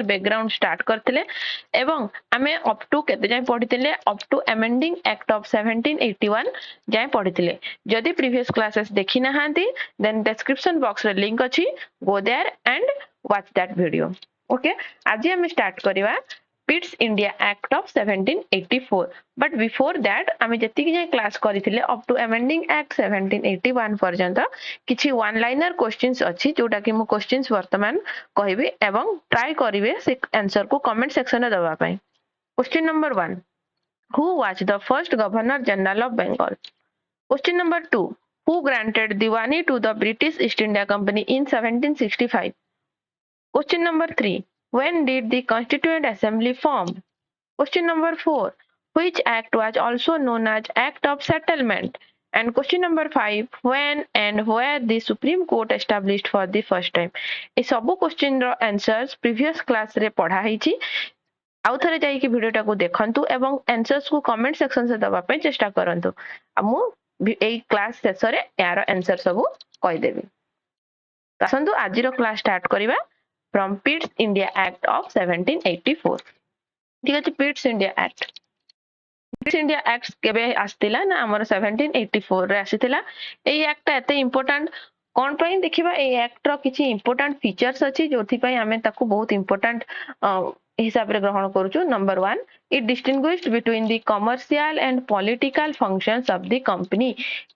Background start करते एवं आमे अप टू केते जाय पढ़िथिले up to amending act of 1781 जाय पढ़िथिले जदि प्रीवियस क्लासेस देखि नाहांती देन डिस्क्रिप्शन बॉक्स रे लिंक अछि go there and watch that video okay आज हम स्टार्ट करबा Pitt's India act of 1784 but before that आमे जति कि क्लास करिथिले अप टू अमेंडिंग एक्ट 1781 पर्यंत किछि वन लाइनर क्वेश्चंस अछि जोटा कि मु क्वेश्चंस वर्तमान कहबी एवं ट्राई करिवे से आंसर को कमेंट सेक्शन में दबा पाए question number 1 who was the first governor general of Bengal question number 2 who granted diwani to the British East India Company in 1765 question number 3 when did the constituent assembly form question number 4 which act was also known as act of settlement and question number 5 when and where the supreme court established for the first time ए सब question रो answers previous class रे पढ़ा हिची आउ थरे जाई कि वीडियोटा को देखंतु एवं आंसर्स को कमेंट सेक्शन से दबा पे चेष्टा करंतु हमु एई क्लास शेष रे यार आंसर सब कहि देबी आसंतु आज रो क्लास स्टार्ट करिवा from Pitt's India Act of 1784 ठीक अछि Pitt's India Act Pitt's India Act केबे आस्तिला ना हमर 1784 रे आसितिला एई एक्ट एते इंपोर्टेंट कोन पई देखिबा एई एक्ट रो किछि इंपोर्टेंट फीचर्स अछि जोथि पई हमें ताकू बहुत इंपोर्टेंट हिसाब रे ग्रहण करूछु number 1 it distinguished between the commercial and political functions of the company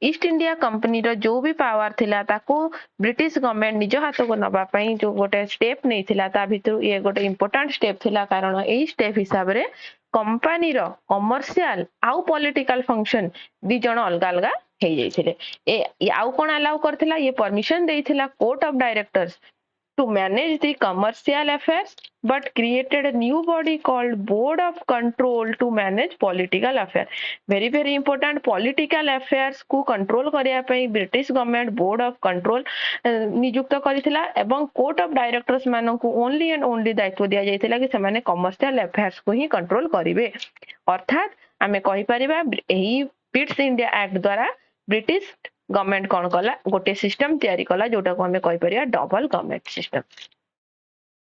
East India company रो जो भी पावर थिला ताको ब्रिटिश गवर्नमेंट निज हाथ को नबा पई जो गोटे स्टेप नै थिला ता भितर ये गोटे इंपोर्टेंट स्टेप थिला कारण एई स्टेप हिसाब रे कंपनी रो कमर्शियल आउ पॉलिटिकल फंक्शन दि जण अलगा अलगा हे जाइथिले ए आउ कोन अलाउ करथिला ये परमिशन देइथिला court of directors to manage the commercial affairs but created a new body called board of control to manage political affairs very important political affairs को control करिया पई British government board of control नियुक्त करिथिला एवं court of directors मानन को only and only दायित्व दिया जायतिला कि से माने कमर्शियल अफेयर्स को ही कंट्रोल करिवे अर्थात हमें कहि परिबा एही पिट्स इंडिया एक्ट द्वारा ब्रिटिश गवर्नमेंट कोन कला गोटे सिस्टम तयारी कला जोटा को हमें कहि परिया double government system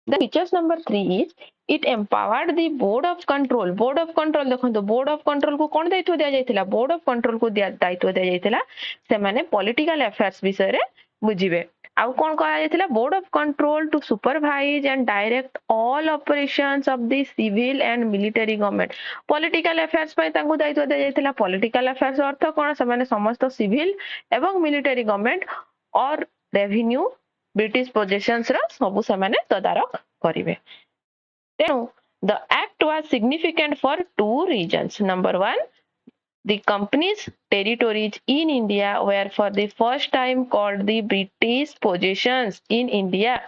the features number 3 is it empowered the board of control देखंतो बोर्ड ऑफ कंट्रोल को कोन दायित्व दिया जायतिला बोर्ड ऑफ कंट्रोल को दायित्व दिया जायतिला से माने पॉलिटिकल अफेयर्स विषय रे बुझिबे आउ कोन कहा जायतिला board of control to supervise and direct all operations of the civil and military government political affairs पय तांको दायित्व दिया जायतिला पॉलिटिकल अफेयर्स अर्थ कोन से माने समस्त सिविल एवं मिलिटरी गवर्नमेंट और रेवेन्यू ब्रिटिश पोजेशंस रा सब से माने तदारक करिवे तेनु the act was significant for two reasons number 1 the company's territories in India were for the first time called the British possessions in India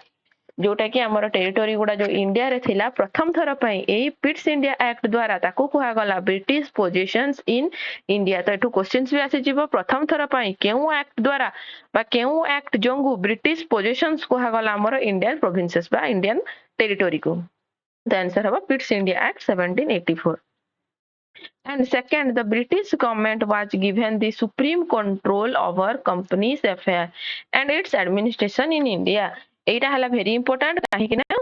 जोटा कि हमर टेरिटरी गुडा जो इंडिया रे थिला प्रथम थर पई एई पिट्स इंडिया एक्ट द्वारा ताको कुहा गला ब्रिटिश पोजेशंस इन इंडिया तो एठु क्वेश्चंस भी आसी जिवो प्रथम थर पई केउ एक्ट द्वारा बा केउ एक्ट जोंगु ब्रिटिश पोजेशंस कुहा गला हमर इंडियन प्रोविंसेस बा इंडियन टेरिटरी को द आंसर हबा पिट्स India act 1784 and second the British government was given the supreme control over company's affair and its administration in India एटा हला very important काहे कि ना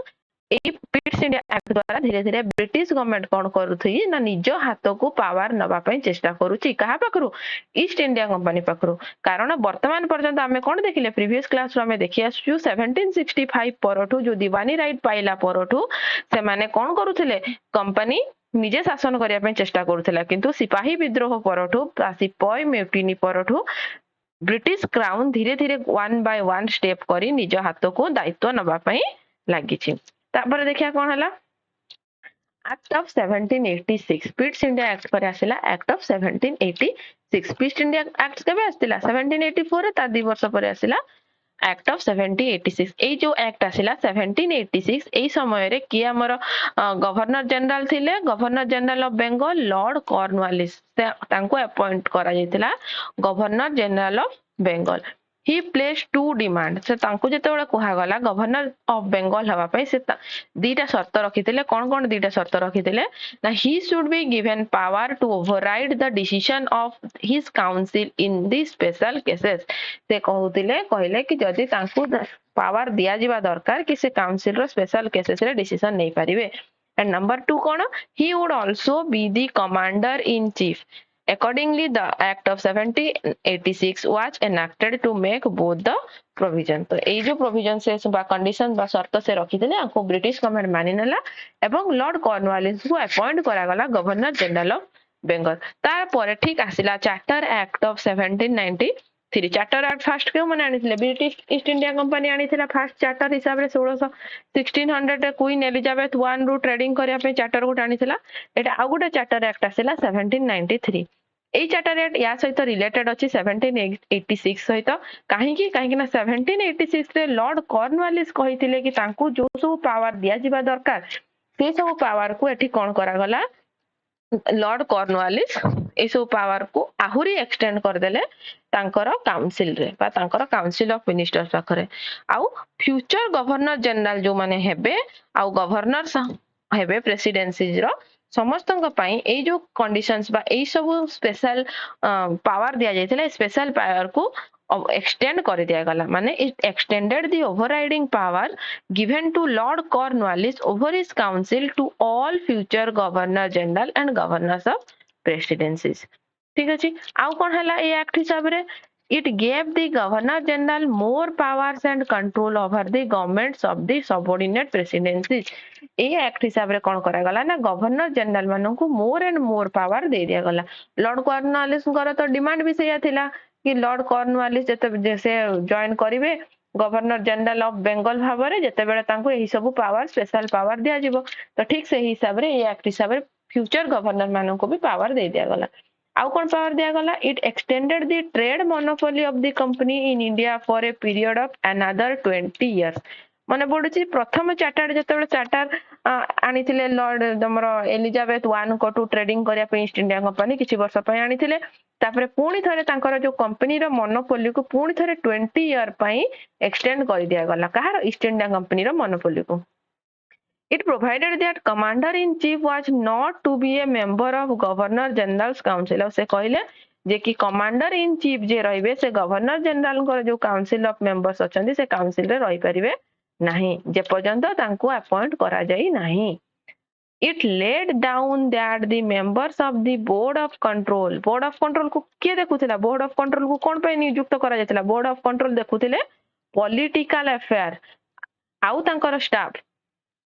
ए पिट्स इंडिया एक्ट द्वारा धीरे धीरे ब्रिटिश गवर्नमेंट कोन करूथि ना निज हाथ को पावर नबा पई चेष्टा करूची कहा पकरू ईस्ट इंडिया कंपनी पकरू कारण वर्तमान पर्यंत हमें कोन देखिले प्रीवियस क्लास रो हमें देखि आसु 1765 परठू जो दीवानी राइट पाइला परठू से माने कोन करूथिले कंपनी निजे शासन करिया पई चेष्टा करूथिला किंतु सिपाही विद्रोह परठू सिपाही म्यूटिनी परठू ब्रिटिश क्राउन धीरे धीरे वन बाय वन स्टेप करी निज हाथ को दायित्व नबा पई लागिछि तापर देखिया कोन हला act of 1786 Pitt's India act पर आसिला act of 1786 Pitt's India act केबे आसिला 1784 रे ता 2 वर्ष पर आसिला एक्ट ऑफ 1786 ए जो एक्ट आसिला 1786 ए समय रे कि हमर गवर्नर जनरल थिले governor general of Bengal lord Cornwallis तांको अपॉइंट करा जैतिला governor general of Bengal he placed two demand से तांको जेतेबेले कुहा गला गवर्नर ऑफ बेंगल हवा पई से दीटा शर्त रखिथिले कोन दीटा शर्त रखिथिले ना he should be given power to override the decision of his council in these special cases से कहले कि जदि तांको पावर दिया जिबा दरकार कि से काउंसिल रो स्पेशल केसेस रे डिसीजन नै परिबे एंड नंबर 2 कोन he would also be the commander in chief. Accordingly, the Act of 1786 was enacted to make both the provision. तो ये जो provision से बा condition बा शर्त से रखी थे आपको ब्रिटिश गवर्नमेंट मानि नेला एवं लॉर्ड कॉर्नवालिस को अपॉइंट करा गला गवर्नर जनरल ऑफ बेंगल तार परे ठीक आसिला charter act of 1793 charter act first क्यों माने आनिथिले ब्रिटिश ईस्ट इंडिया कंपनी आनिथिला फर्स्ट चार्टर हिसाब रे 1600 रे क्वीन एलिजाबेथ 1 रु ट्रेडिंग करिया पे चार्टर को आनिथिला एटा आ गुटे चार्टर एक्ट आसिला 1793 এই চার্টার एक्ट या सहित रिलेटेड अछि 1786 सहित काहे ना 1786 रे लॉर्ड कॉर्नवालिस कहिथिले कि तांकू जो सब पावर दिया जिबा दरकार से सब पावर को एठी कोन करा गला लॉर्ड कॉर्नवालिस ए सब पावर को आहुरी एक्सटेंड कर देले तांकर काउंसिल रे बा तांकर काउंसिल ऑफ मिनिस्टर्स पाखरे आउ फ्यूचर गवर्नर जनरल जो माने हेबे आउ गवर्नर हेबे प्रेसिडेंसी रो समस्त ए जो कंडीशंस बा ए सब स्पेशल पावर दिया जाइथिला स्पेशल पावर को एक्सटेंड कर दिया गला माने it extended the overriding power given to Lord Cornwallis over his council to all future governor general and governors of presidencies ठीक अछि आउ कोन हला ए एक्ट हिसाब रे it gave the governor general more powers and control over the governments of the subordinate presidencies A act हिसाब रे कोन करा गला ना गवर्नर जनरल मानन को मोर एंड मोर पावर दे दिया गला लॉर्ड कॉर्नवालिस कर तो डिमांड भी सेया थिला कि लॉर्ड कॉर्नवालिस जैसे जॉइन करिवे गवर्नर जनरल ऑफ बेंगल भाबरे जते बेले तांको एही सब पावर स्पेशल पावर दिया जिवो तो ठीक से हिसाब रे ए एक्ट हिसाब रे फ्यूचर गवर्नर मानन को भी पावर दे दिया गला आउ कोन पावर दिया गला it extended the trade monopoly of the company in India for a period of another 20 years माने पडुची प्रथम चार्टर जतेबेले चार्टर आनिथिले लॉर्ड हमर एलिजाबेथ 1 को टू ट्रेडिंग करिया पे ईस्ट इंडिया कंपनी किछि वर्ष पय आनिथिले तापरे पुणी थरे तांकर जो कंपनी रो मोनोपोली को पुणी थरे 20 इयर पय एक्सटेंड कर दिया गला कहार ईस्ट इंडिया कंपनी रो मोनोपोली को It provided that commander-in-chief was not to be a member of Governor General's Council. से कहले जे कि कमांडर इन चीफ जे रहिबे से गवर्नर जनरल को जो काउंसिल ऑफ मेंबर्स अछंदी से काउंसिल रे रहि परिबे नाही जे पर्यंत तांको अपॉइंट करा जाई नाही It laid down that the members of the board of control को के देखुथिला board of control को कोन पे नियुक्त करा जायतिला board of control देखुथिले political affair आउ तांकर staff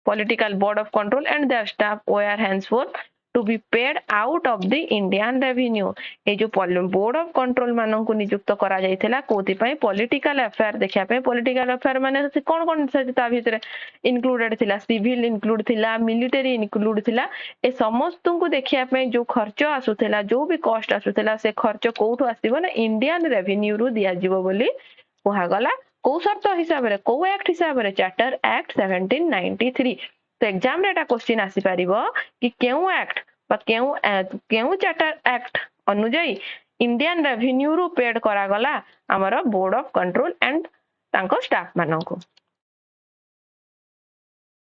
political board of control and their staff were henceforth to be paid out of the Indian revenue ए जो board of control मानन को नियुक्त करा जायतिला कोथि पय political affair देखिया पे political affair माने कोन से ता भीतर इंक्लूडेड थिला सिविल इंक्लूड थिला मिलिटरी इंक्लूड थिला ए समस्त को देखिया पे जो खर्च आसुथिला जो भी कॉस्ट आसुथिला से खर्च कोठो आसीबो ना इंडियन रेवेन्यू रु दिया जिवो बोली कोहा गला को शर्त हिसाब रे को एक्ट हिसाब रे चार्टर एक्ट 1793 तो एग्जाम रे एटा क्वेश्चन आसी परिबो कि केउ एक्ट बा केउ चार्टर एक्ट अनुଯାयी इंडियन रेवेन्यू रु पेड करा गला हमर बोर्ड ऑफ कंट्रोल एंड तांको स्टाफ मानन को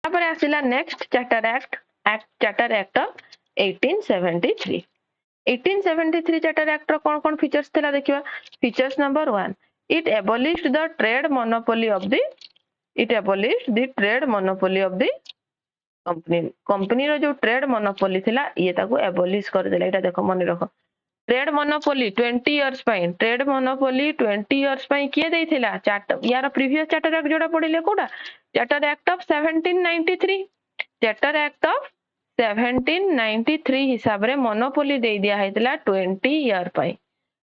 तापर आसिला next charter charter act of 1873 charter act रो कोन फीचर्स थिला देखिबा features number 1 it abolished the trade monopoly of the company रो जो ट्रेड मोनोपोली थिला ये ताको एबोलिश कर देला एटा देखो मन रखो ट्रेड मोनोपोली 20 इयर्स पय ट्रेड मोनोपोली 20 इयर्स पय किए देथिला चार्टर यार प्रीवियस चार्टर एक्ट जोडा पडिले कोडा charter act of 1793 charter act of 1793 हिसाब रे मोनोपोली दे दिया हैतला 20 इयर पय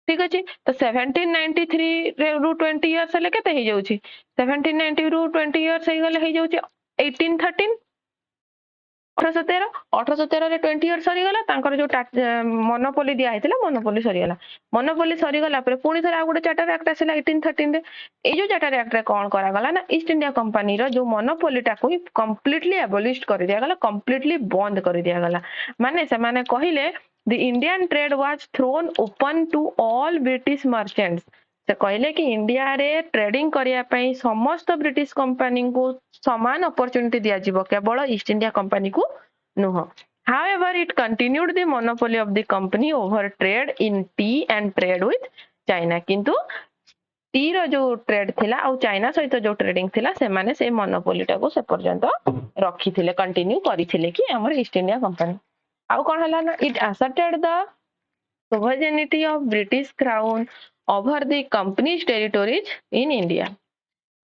ठीक अछि तो 1793 रु 20 इयर्स ले केते हे जाउची 1790 रु 20 इयर्स हे गले हे जाउची 1813 1813 रे 20 इयर्स सरी गला तांकर जो मोनोपोली दिया हैतिला मोनोपोली सरी गला पर पुनी थरा गुडे चार्टर एक्ट आसिला 1813 रे ए जो चार्टर एक्ट रे कोन करा गला ना ईस्ट इंडिया कंपनी रो जो मोनोपोली टा को कंप्लीटली एबोलिश कर दिया गला कंप्लीटली बंद कर दिया गला माने से माने कहिले The Indian trade was thrown open to all British merchants. से कहले कि इंडिया रे ट्रेडिंग करिया पई समस्त ब्रिटिश कंपनी को समान अपॉर्चुनिटी दिया जिवो केवल ईस्ट इंडिया कंपनी को नुह however it continued the monopoly of the company over trade in tea and trade with china किंतु टी रो जो ट्रेड थिला और चाइना सहित जो ट्रेडिंग थिला से माने से मोनोपोली टाको से पर्यंत रखी थिले कंटिन्यू करिथिले कि हमर ईस्ट इंडिया कंपनी आउ कोन हला ना it asserted the sovereignty of British crown over the company's territories in India.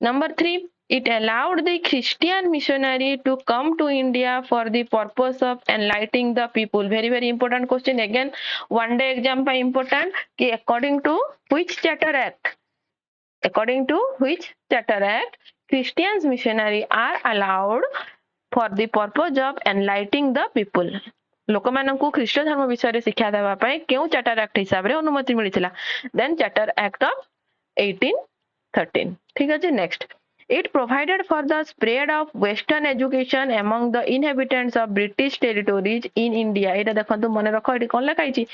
Number 3, it allowed the Christian missionary to come to India for the purpose of enlightening the people. Very very important question again, one day exam pa important कि according to which charter act? According to which charter act Christians missionary are allowed for the purpose of enlightening the people? लोक मानकु ख्रीष्ट धर्म विषय शिक्षा देवा पई केउ charter act हिसाब रे अनुमति मिलिथिला देन चार्टर एक्ट ऑफ 1813 ठीक अछि next it provided for the spread of western education among the inhabitants of british territories in india एटा देखंतु मने रखो एटी कोन लिखा हिची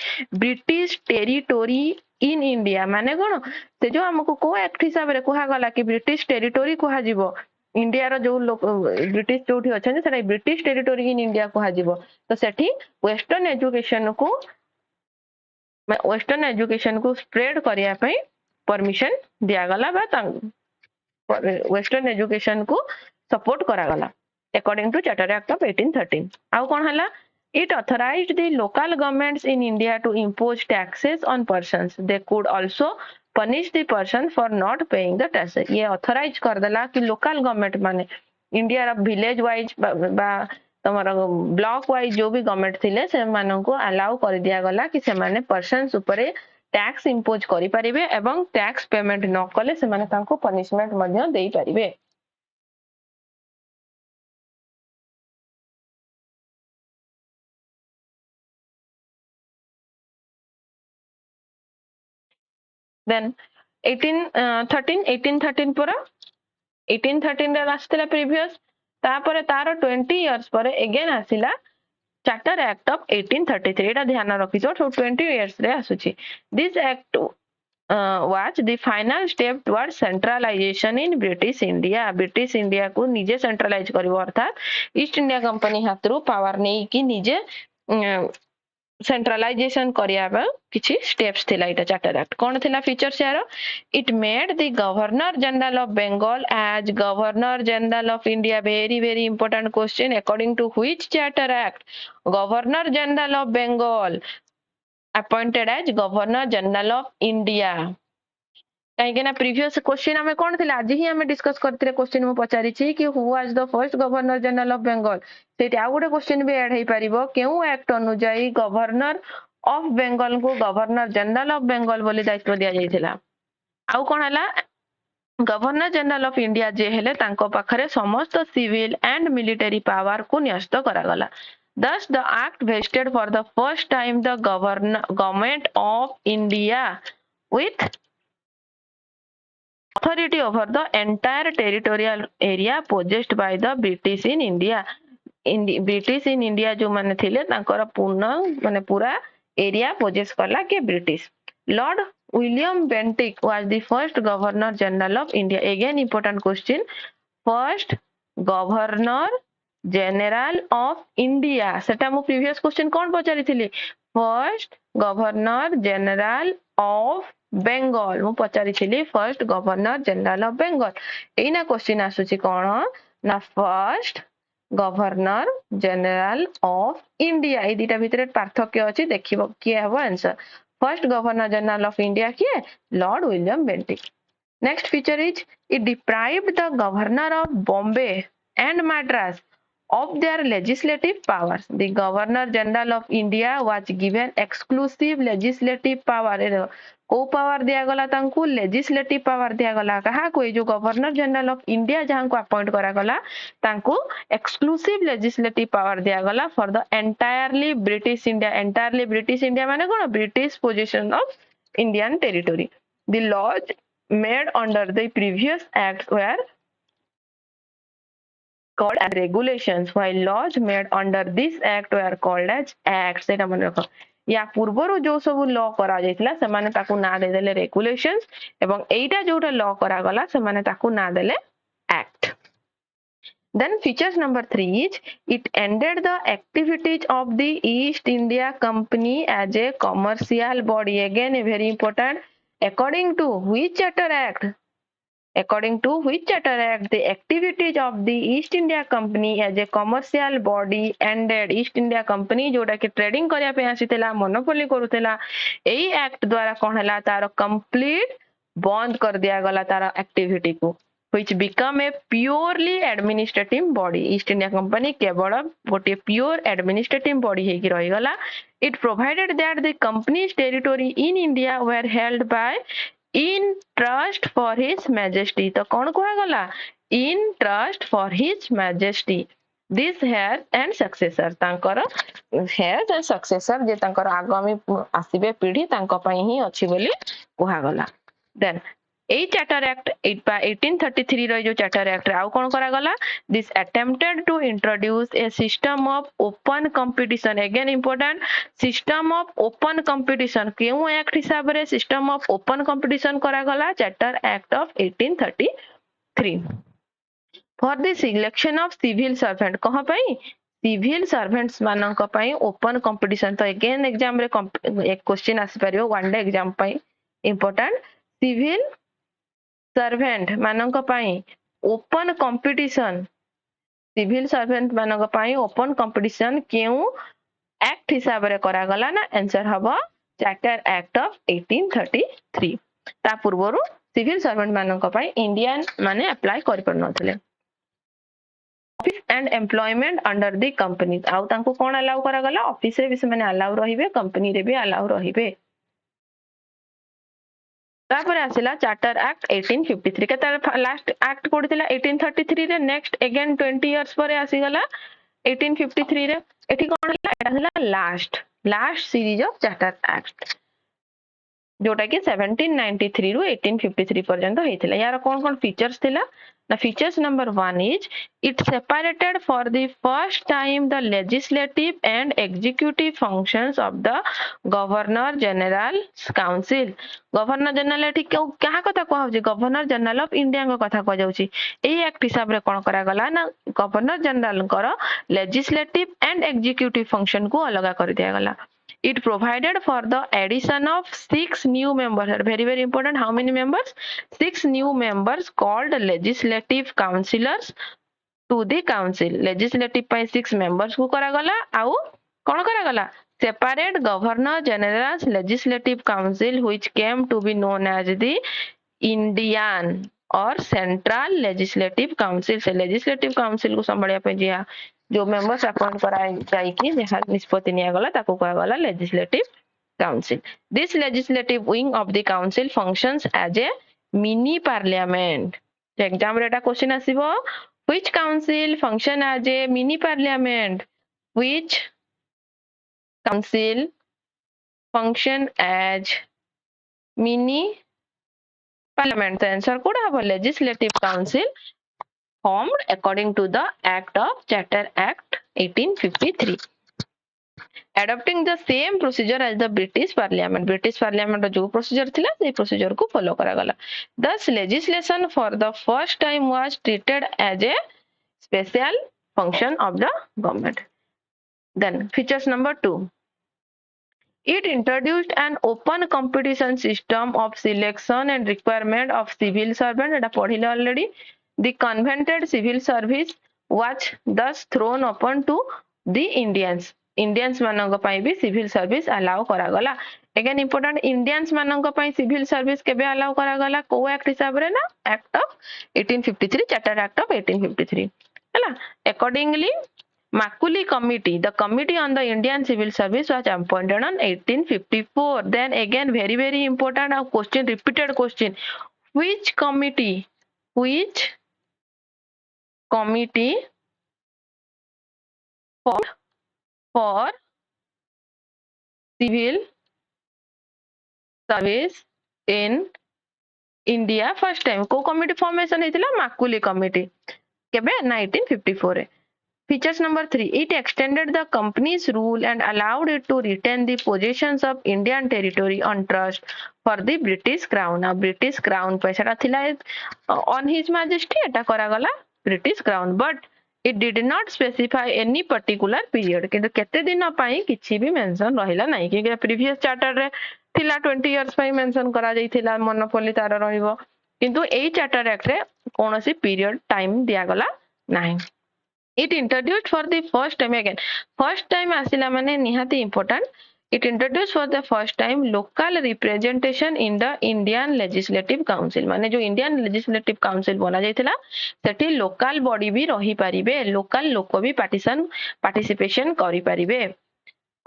british territory in india माने कोन से जो हमको को एक्ट हिसाब रे कोहा गला कि british territory कोहा जीवो इंडिया रो जो लोक ब्रिटिश जोठी अछन सेटा ब्रिटिश टेरिटोरी इन इंडिया कोहा जीवो तो सेठी वेस्टर्न एजुकेशन को स्प्रेड करिया पई परमिशन दिया गला बा वेस्टर्न एजुकेशन को सपोर्ट करा गला according to charter act of 1813 आउ कोन हला it authorized the local governments in india to impose taxes on persons they could also punish the person for not paying the taxes ये authorise कर देला कि local government माने India रा village wise बा तमरा block wise जो भी government थिले से मानन को अलाउ कर दिया गला कि से माने पर्सन्स ऊपर टैक्स इंपोज करि परिबे एवं टैक्स पेमेंट न कले से माने तांको पनिशमेंट मध्य देई परिबे then 1813 पर 1813 रे आस्थिला प्रीवियस तापर तार 20 इयर्स पर अगेन आसिला चार्टर एक्ट ऑफ 1833 एटा ध्यान रखिछो 20 इयर्स रे आसुची this act was the final step towards centralization in British India को निजे सेंट्रलाइज करिवो अर्थात ईस्ट इंडिया कंपनी हाथरू पावर नै कि निजे सेंट्रलाइजेशन करिया किछि स्टेप्स थिला इटा चार्टर एक्ट कोन थिला फीचर्स यार it made the governor general of Bengal as governor general of India very very important question according to which charter act governor general of Bengal appointed as governor general of India कहीं ना previous question हमें कौन थे आज ही हमें discuss करते question मु पचारि कि who was the first governor general of Bengal से आ गोटे क्वेश्चन भी ऐड हो पारिबो केउ एक्ट अनुसार गवर्नर ऑफ बेंगल को गवर्नर जनरल ऑफ बेंगल बोली दायित्व दिया जायतिला आउ कोन हला गवर्नर जनरल ऑफ इंडिया जे हेले तांको पाखरे समस्त सिविल एंड मिलिटरी पावर को न्यस्त करा गला thus the act vested for the first time the government of india with authority over the entire territorial area possessed by the british in india british in india जो माने थिले तांकर पूर्ण माने पूरा एरिया पोजेस करला के British Lord William Bentinck was the first governor general of india again important question first governor general of india सेटा मु प्रीवियस क्वेश्चन कोन पचारि थिली first governor general of Bengal मु पचारि थिली first governor general of Bengal एना क्वेश्चन आसुची कोन ना first governor general of India ए दिटा भितरे पार्थक्य अछि देखिबो कि हेबो answer first governor general of India किए Lord William Bentinck next feature is it deprived the governor of Bombay and madras of their legislative powers the governor general of india was given exclusive legislative power को power दिया गला तांकू legislative power दिया गला कहा कोई जो governor general of India जहां को अपॉइंट करा गला तांकू एक्सक्लूसिव लेजिस्लेटिव पावर दिया गला for the entirely British India माने कोन British position of Indian territory the laws made under the previous act were called as regulations while laws made under this act were called as acts सेटा मन रख या पूर्वरु जो सब law करा जायतिला से माने ताकू ना दे देले रेगुलेशंस एवं एटा जोटा लॉ करा गला से माने ताकू ना देले act. Then features number 3 is it ended the activities of the East India Company as a commercial body. Again a very important. According to which charter act? According to which charter act the activities of the East India Company as a commercial body ended. East India Company जोटा कि trading करिया पे आसीतेला monopoly करूतेला एई act द्वारा कोन हला तार complete बंद कर दिया गला तार एक्टिविटी को which become a purely administrative body. East India Company केवल गोटे pure administrative body हे कि रही गला. It provided that the company's territory in India were held by in trust for his majesty. तो कौन कहा गला in trust for his majesty. This heirs and successor तांकर heirs and successor जे तांकर आगामी आसीबे पीढ़ी तांको पई ही अछि बोली कहा गला. Then এই চার্টার অ্যাক্ট 1833 रो जो चार्टर एक्ट आउ कोन करा गला this attempted to introduce a system of open competition. Again important system of open competition केउ एक्ट हिसाब रे सिस्टम ऑफ ओपन कंपटीशन करा गला charter act of 1833 for the selection of civil servant. कहा पई सिविल सर्वेंट्स मानक पई open competition. तो अगेन एग्जाम रे एक क्वेश्चन आसी परियो वन डे एग्जाम पई इंपोर्टेंट सिविल सर्वेंट मानक पाई ओपन कंपटीशन सिविल सर्वेंट मानक पाई ओपन कंपटीशन केउ एक्ट हिसाब रे करा गला ना आंसर हबो चार्टर एक्ट ऑफ 1833. ता पूर्वरु सिविल सर्वेंट मानक पाई इंडियन माने अप्लाई कर पर नथले. Office and employment under the company आउ तांको कोन अलाउ करा गला ऑफिस रे भी से माने अलाउ रहिबे कंपनी रे भी अलाउ रहिबे. तापर आसिला चार्टर एक्ट 1853 के लास्ट एक्ट कोड थिला 1833 रे नेक्स्ट अगेन 20 इयर्स पर आसी गला 1853 रे एठी कोन एटा थिला last series of charter act जोटा कि 1793 रु 1853 पर्यंत हेतिला. यार कोन फीचर्स थिला ना features number 1 is it separated for the first time the legislative and executive functions of the governor general council. Governor general एठी क्या कथा कहउची गवर्नर जनरल ऑफ इंडिया को कथा कह जाउची. एई एक्ट हिसाब रे कोन करा गला ना गवर्नर जनरल कर लेजिस्लेटिव एंड एग्जीक्यूटिव फंक्शन को अलग कर दिया गला. It provided for the addition of 6 new members. Very very important. How many members? 6 new members called legislative councillors to the council. Legislative pi 6 members को करा गला आउ कोन करा गला separate governor general's legislative council which came to be known as the Indian or central legislative council. से legislative council को संभालिया पे जिया जो मेंबर्स अपॉइंट कराई जाई कि जहां निष्पत्ति निया गला ताको कहा गला legislative council. This legislative wing of the council functions as a mini parliament. Exam रे एटा क्वेश्चन आसीबो which council function as a mini parliament. Which council function as mini parliament. Answer कोड हबो legislative council formed according to the Act of Charter Act 1853. Adopting the same procedure as the British Parliament. British Parliament जो procedure थिला से procedure को follow करा गला. Thus legislation for the first time was treated as a special function of the government. Then features number 2. It introduced an open competition system of selection and requirement of civil servant. Etah पढ़िले already. The convented civil service was thus thrown open to the Indians. Indians मानक पाई भी civil service allow करा गला. Again important Indians मानक पाई civil service केबे allow करा गला को act हिसाब रे ना Act of 1853 Charter Act of 1853 हैला. Accordingly Macaulay Committee, the Committee on the Indian Civil Service was appointed on 1854. Then again very very important a question, repeated question. Which committee for civil service in India first time को committee formation हेतिला Macaulay Committee. केबे 1954 रे Features number 3, it extended the company's rule and allowed it to retain the possessions of Indian territory on trust for the British Crown. Now, British Crown पैसा थिला on His Majesty एटा करा गला British Crown, but it did not specify any particular period. किंतु केते दिन पई किछि भी मेंशन रहिला नाही कि प्रीवियस चार्टर रे थिला 20 इयर्स पई मेंशन करा जाइथिला मोनोपोली तार रहिबो किंतु एई चार्टर एक्ट रे कोनोसी पीरियड टाइम दिया गला नाही it introduced for the first time again first time asila mane nihati important it introduced for the first time local representation in the Indian Legislative Council mane jo Indian Legislative Council bana jaithila seti local body bi rahi paribe local loko bi participation kari paribe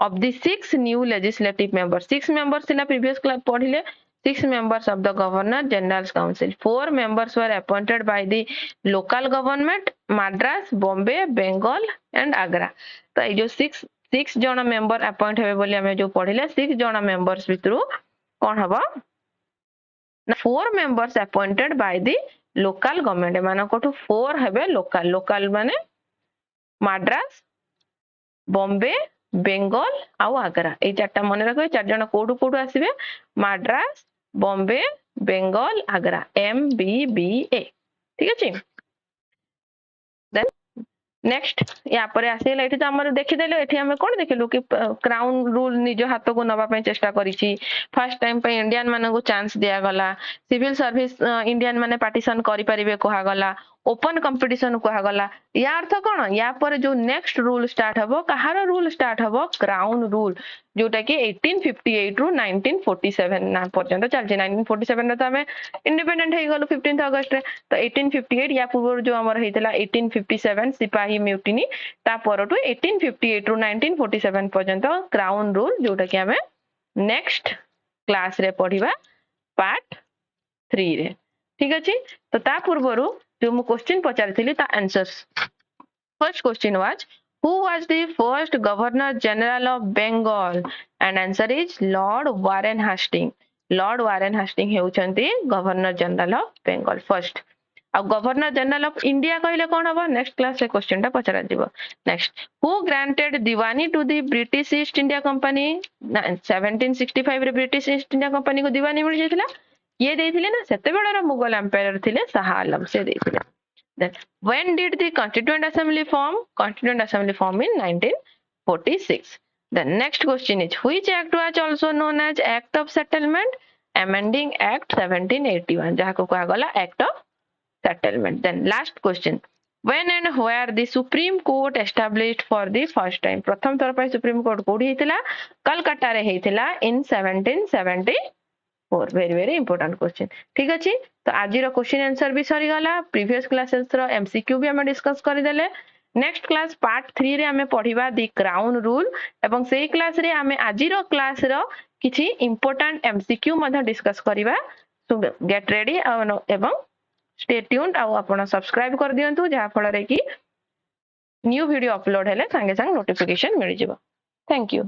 of the 6 new legislative members 6 members sila previous class padhile 6 members of the Governor General's Council 4 members were appointed by the local government Madras Bombay Bengal and Agra तो ये जो 6 जण member appoint हेबे बोली हमें जो पढिले 6 जण members भितरु कोन हबो ना 4 members appointed by the local government माने कोठु 4 हेबे लोकल माने Madras बॉम्बे बेंगल आउ आगरा ए चारटा मन रखो चार जण कोडु कोडु आसीबे माड्रास बॉम्बे बेंगल आगरा MBBA ठीक अछि देन नेक्स्ट या पर आसीला एठी त हमर देखि देले एठी हम कोन देखिलु कि क्राउन रूल निज हाथ को नबा पय चेष्टा करिछि फर्स्ट टाइम पे इंडियन माने को चांस दिया गला सिविल सर्विस इंडियन माने पार्टीशन करि परिबे कोहा गला ओपन कंपटीशन कोहा गला या अर्थ कोन या पर जो नेक्स्ट रूल स्टार्ट हबो कहार रूल स्टार्ट हबो क्राउन रूल जोटा कि 1858 रु 1947 ना पर्यंत चलछि 1947 रे त हमें इंडिपेंडेंट हे गलो 15th अगस्त रे तो 1858 या पूर्व जो हमर हेतला 1857 सिपाही म्यूटिनी ता परटु 1858 रु 1947 पर्यंत क्राउन रूल जोटा कि हमें नेक्स्ट क्लास रे पढिबा पार्ट 3 रे ठीक अछि तो ता पूर्वरु जो मु क्वेश्चन पचारथिली ता answers first question was who was the first governor general of Bengal and answer is Lord Warren Hastings हेउचंती governor general of Bengal first अब गवर्नर जनरल ऑफ इंडिया कहले कोन हबो नेक्स्ट क्लास रे क्वेश्चन ता पचरा दिबो next who granted diwani to the British East India Company 1765 रे ब्रिटिश ईस्ट इंडिया कंपनी को दीवानी मिल जेथिला ये देथिले ना सेते बेलर मुगल एम्पायर थिले शाह आलम से देथिले then when did the constituent assembly form in 1946 the next question is which act was also known as act of settlement amending act 1781 jaha ko कहा गला act of settlement then last question when and where the supreme court established for the first time प्रथम थर पर supreme court कोडी हेतिला कलकत्ता रे हेतिला in 1774 very important question ठीक अछि तो आज रो क्वेश्चन आंसर भी सरी गला प्रीवियस क्लासेस रो एमसीक्यू भी हम डिस्कस करि देले नेक्स्ट क्लास पार्ट 3 रे हमें पढिबा दी क्राउन रूल एवं सेही क्लास रे हमें आज रो क्लास रो किछि इंपोर्टेंट एमसीक्यू मध्ये डिस्कस करिबा सो गेट रेडी एवं स्टे ट्यून्ड आ आपण सब्सक्राइब कर दियंतु जहा फल रे कि न्यू वीडियो अपलोड हेले संगे संग नोटिफिकेशन मिल जिवो थैंक यू